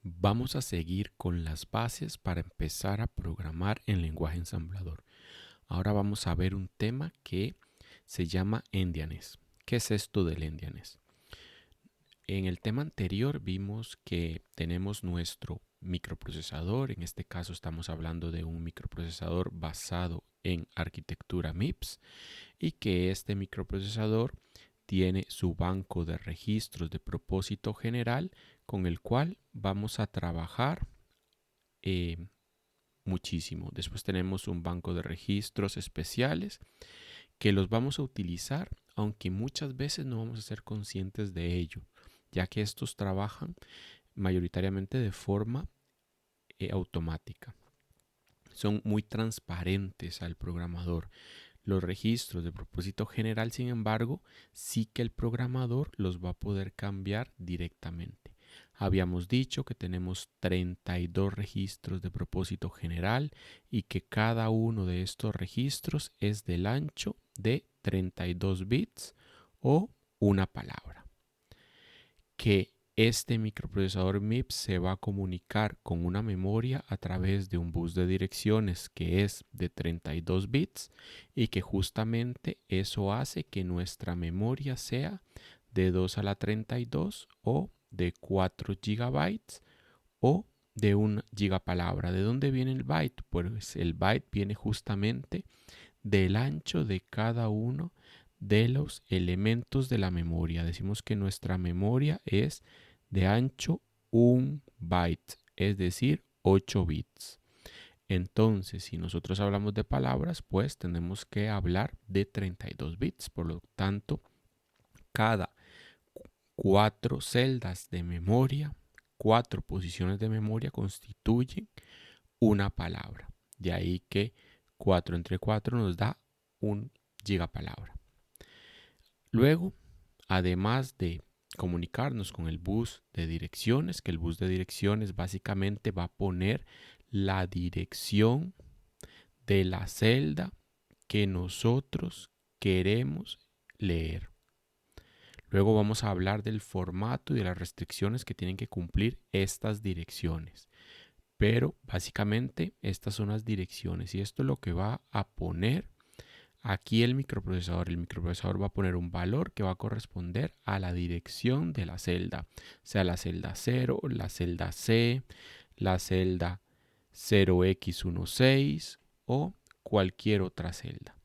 Vamos a seguir con las bases para empezar a programar en lenguaje ensamblador. Ahora vamos a ver un tema que se llama endianness. ¿Qué es esto del endianness? En el tema anterior vimos que tenemos nuestro microprocesador. En este caso estamos hablando de un microprocesador basado en arquitectura MIPS y que este microprocesador tiene su banco de registros de propósito general con el cual vamos a trabajar muchísimo. Después tenemos un banco de registros especiales que los vamos a utilizar, aunque muchas veces no vamos a ser conscientes de ello, ya que estos trabajan mayoritariamente de forma automática. Son muy transparentes al programador. Los registros de propósito general, sin embargo, sí que el programador los va a poder cambiar directamente. Habíamos dicho que tenemos 32 registros de propósito general y que cada uno de estos registros es del ancho de 32 bits o una palabra. Que este microprocesador MIPS se va a comunicar con una memoria a través de un bus de direcciones que es de 32 bits y que justamente eso hace que nuestra memoria sea de 2 a la 32 o de 4 gigabytes o de 1 gigapalabra. ¿De dónde viene el byte? Pues el byte viene justamente del ancho de cada uno de los elementos de la memoria. Decimos que nuestra memoria es de ancho 1 byte, es decir, 8 bits. Entonces, si nosotros hablamos de palabras, pues tenemos que hablar de 32 bits. Por lo tanto, cada 4 celdas de memoria, 4 posiciones de memoria constituyen una palabra. De ahí que 4 entre 4 nos da un gigapalabra. Luego, además de comunicarnos con el bus de direcciones, que el bus de direcciones básicamente va a poner la dirección de la celda que nosotros queremos leer. Luego vamos a hablar del formato y de las restricciones que tienen que cumplir estas direcciones. Pero básicamente estas son las direcciones y esto es lo que va a poner aquí el microprocesador. El microprocesador va a poner un valor que va a corresponder a la dirección de la celda, sea la celda 0, la celda C, la celda 0x16 o cualquier otra celda.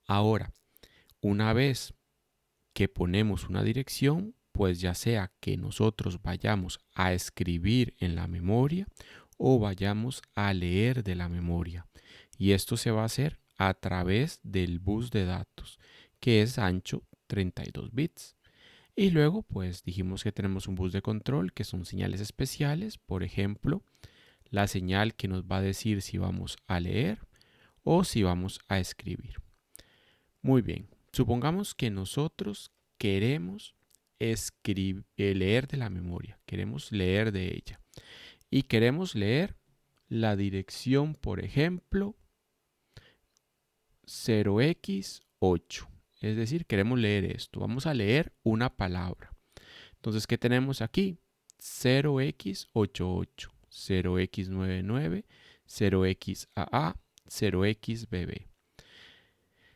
Ahora, una vez que ponemos una dirección, pues ya sea que nosotros vayamos a escribir en la memoria o vayamos a leer de la memoria. Y esto se va a hacer a través del bus de datos, que es ancho 32 bits. Y luego, pues dijimos que tenemos un bus de control, que son señales especiales. Por ejemplo, la señal que nos va a decir si vamos a leer o si vamos a escribir. Muy bien, supongamos que nosotros queremos leer de la memoria, queremos leer de ella y queremos leer la dirección, por ejemplo, 0x8. Es decir, queremos leer esto. Vamos a leer una palabra. Entonces, ¿qué tenemos aquí? 0x88, 0x99, 0xAA, 0xBB.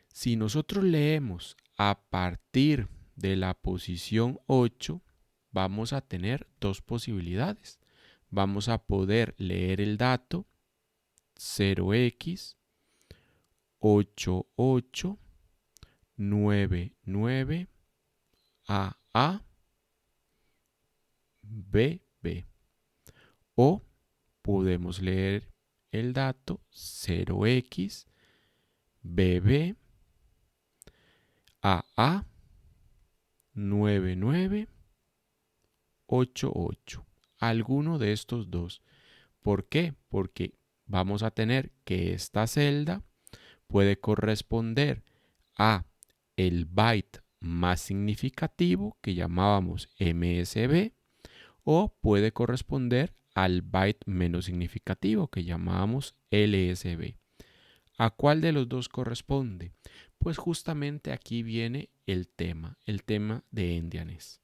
Si nosotros leemos a partir de la posición 8, vamos a tener dos posibilidades. Vamos a poder leer el dato 0x8899 AA BB o podemos leer el dato 0x BB AA 9988. Alguno de estos dos. ¿Por qué? Porque vamos a tener que esta celda puede corresponder a el byte más significativo que llamábamos MSB o puede corresponder al byte menos significativo que llamábamos LSB. ¿A cuál de los dos corresponde? Pues justamente aquí viene el tema de endianness.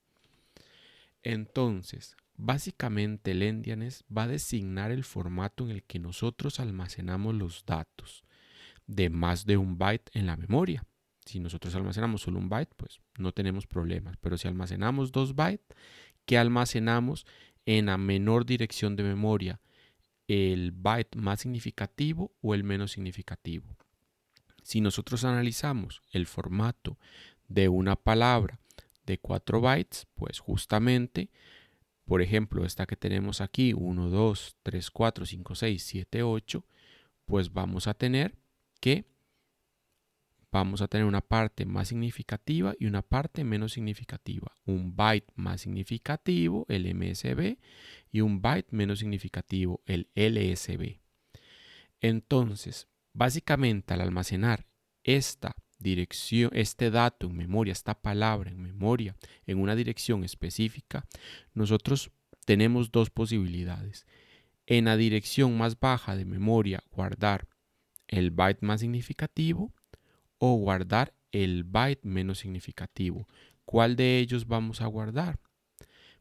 Entonces, básicamente el endianness va a designar el formato en el que nosotros almacenamos los datos de más de un byte en la memoria. Si nosotros almacenamos solo un byte, pues no tenemos problemas. Pero si almacenamos 2 bytes, ¿qué almacenamos en la menor dirección de memoria? ¿El byte más significativo o el menos significativo? Si nosotros analizamos el formato de una palabra de 4 bytes, pues justamente, por ejemplo, esta que tenemos aquí, 1, 2, 3, 4, 5, 6, 7, 8, pues vamos a tener una parte más significativa y una parte menos significativa. Un byte más significativo, el MSB, y un byte menos significativo, el LSB. Entonces, básicamente al almacenar esta dirección, este dato en memoria, esta palabra en memoria, en una dirección específica, nosotros tenemos dos posibilidades. En la dirección más baja de memoria, guardar el byte más significativo o guardar el byte menos significativo. ¿Cuál de ellos vamos a guardar?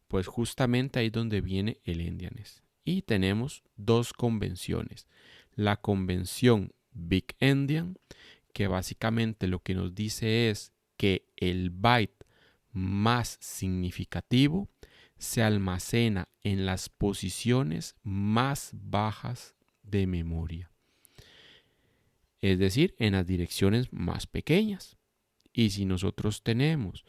Pues justamente ahí es donde viene el endianness. Y tenemos dos convenciones. La convención Big Endian, que básicamente lo que nos dice es que el byte más significativo se almacena en las posiciones más bajas de memoria, es decir, en las direcciones más pequeñas. Y si nosotros tenemos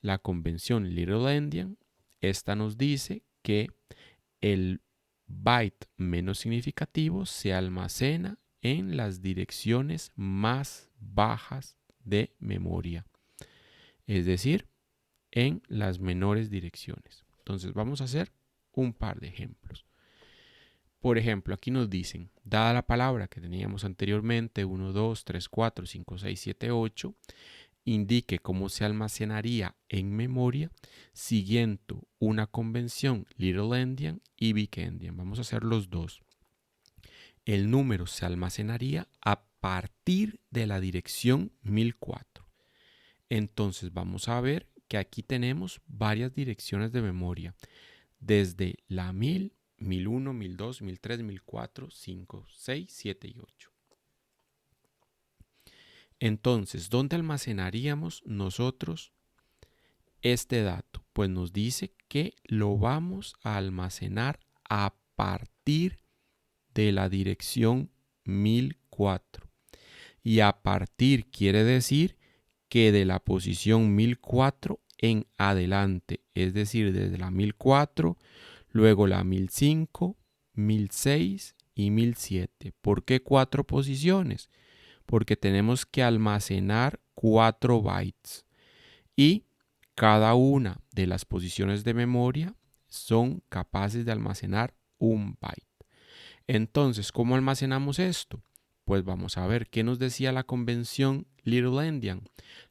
la convención Little Endian, esta nos dice que el byte menos significativo se almacena en las direcciones más bajas de memoria, es decir, en las menores direcciones. Entonces vamos a hacer un par de ejemplos. Por ejemplo, aquí nos dicen, dada la palabra que teníamos anteriormente, 1, 2, 3, 4, 5, 6, 7, 8, indique cómo se almacenaría en memoria siguiendo una convención Little Endian y Big Endian. Vamos a hacer los dos. El número se almacenaría a partir de la dirección 1004. Entonces vamos a ver que aquí tenemos varias direcciones de memoria, desde la 1000, 1001, 1002, 1003, 1004, 5, 6, 7 y 8. Entonces, ¿dónde almacenaríamos nosotros este dato? Pues nos dice que lo vamos a almacenar a partir de la dirección 1004. Y a partir quiere decir que de la posición 1004 en adelante, es decir, desde la 1004, luego la 1005, 1006 y 1007. ¿Por qué 4 posiciones? Porque tenemos que almacenar 4 bytes y cada una de las posiciones de memoria son capaces de almacenar un byte. Entonces, ¿cómo almacenamos esto? Pues vamos a ver qué nos decía la convención Little Endian.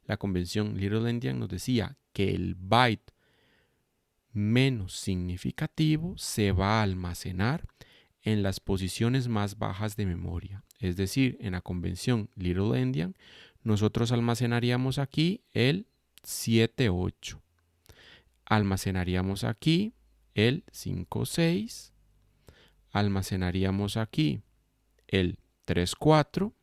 La convención Little Endian nos decía que el byte menos significativo se va a almacenar en las posiciones más bajas de memoria. Es decir, en la convención Little Endian, nosotros almacenaríamos aquí el 7,8. Almacenaríamos aquí el 5,6. Almacenaríamos aquí el 3,4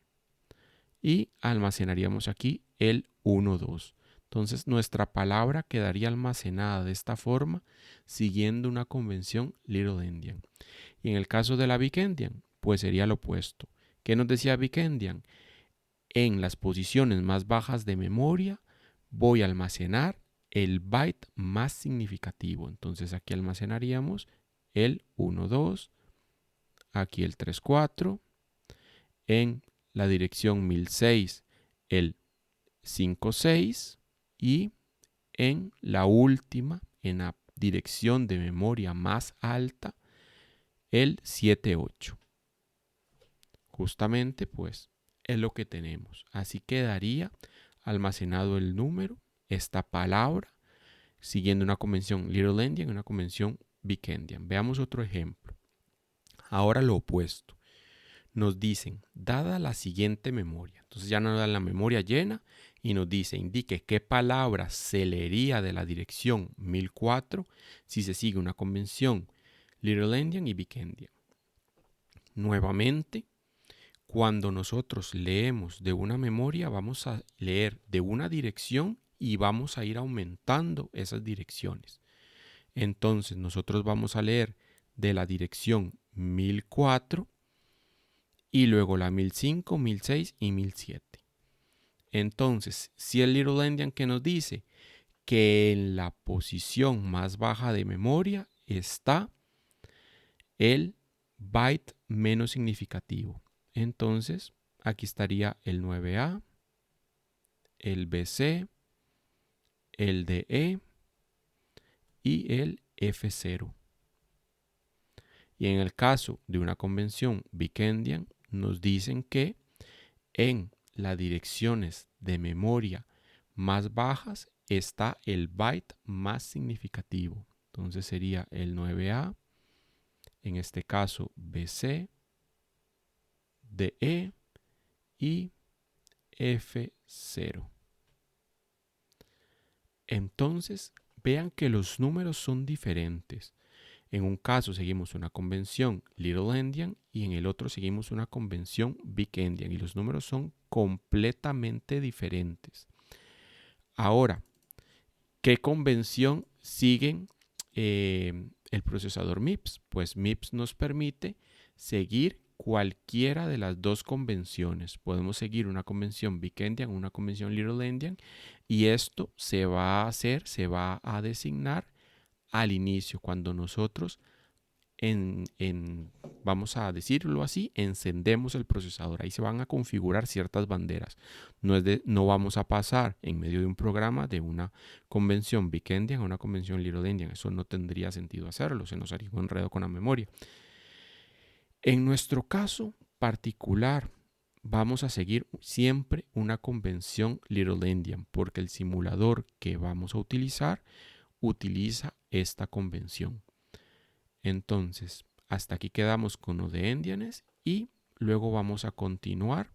y almacenaríamos aquí el 1,2. Entonces nuestra palabra quedaría almacenada de esta forma siguiendo una convención Little Endian. Y en el caso de la Big Endian, pues sería lo opuesto. ¿Qué nos decía Big Endian? En las posiciones más bajas de memoria voy a almacenar el byte más significativo. Entonces aquí almacenaríamos el 1,2, aquí el 3,4, en la dirección 1006 el 5,6 y en la última, en la dirección de memoria más alta, el 7,8. Justamente pues es lo que tenemos. Así quedaría almacenado el número, esta palabra, siguiendo una convención Little Endian y una convención Big Endian. Veamos otro ejemplo. Ahora lo opuesto. nos dicen, dada la siguiente memoria. Entonces ya nos dan la memoria llena y nos dice, indique qué palabra se leería de la dirección 1004 si se sigue una convención Little Endian y Big Endian. Nuevamente, cuando nosotros leemos de una memoria, vamos a leer de una dirección y vamos a ir aumentando esas direcciones. Entonces nosotros vamos a leer de la dirección 1004 y luego la 1005, 1006 y 1007. Entonces, si el Little Endian que nos dice que en la posición más baja de memoria está el byte menos significativo. Entonces, aquí estaría el 9A, el BC, el DE y el F0. Y en el caso de una convención Big Endian, nos dicen que en las direcciones de memoria más bajas está el byte más significativo. Entonces sería el 9A, en este caso BC, DE y F0. Entonces, vean que los números son diferentes. En un caso seguimos una convención Little Endian y en el otro seguimos una convención Big Endian y los números son completamente diferentes. Ahora, ¿qué convención siguen el procesador MIPS? Pues MIPS nos permite seguir cualquiera de las dos convenciones. Podemos seguir una convención Big Endian, una convención Little Endian y esto se va a hacer, se va a designar al inicio, cuando nosotros, vamos a decirlo así, encendemos el procesador. Ahí se van a configurar ciertas banderas. No vamos a pasar en medio de un programa de una convención Big Endian a una convención Little Endian. Eso no tendría sentido hacerlo, se nos haría un enredo con la memoria. En nuestro caso particular, vamos a seguir siempre una convención Little Endian porque el simulador que vamos a utilizar utiliza esta convención. Entonces, hasta aquí quedamos con lo de Endianes y luego vamos a continuar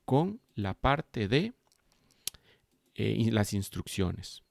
con la parte de las instrucciones.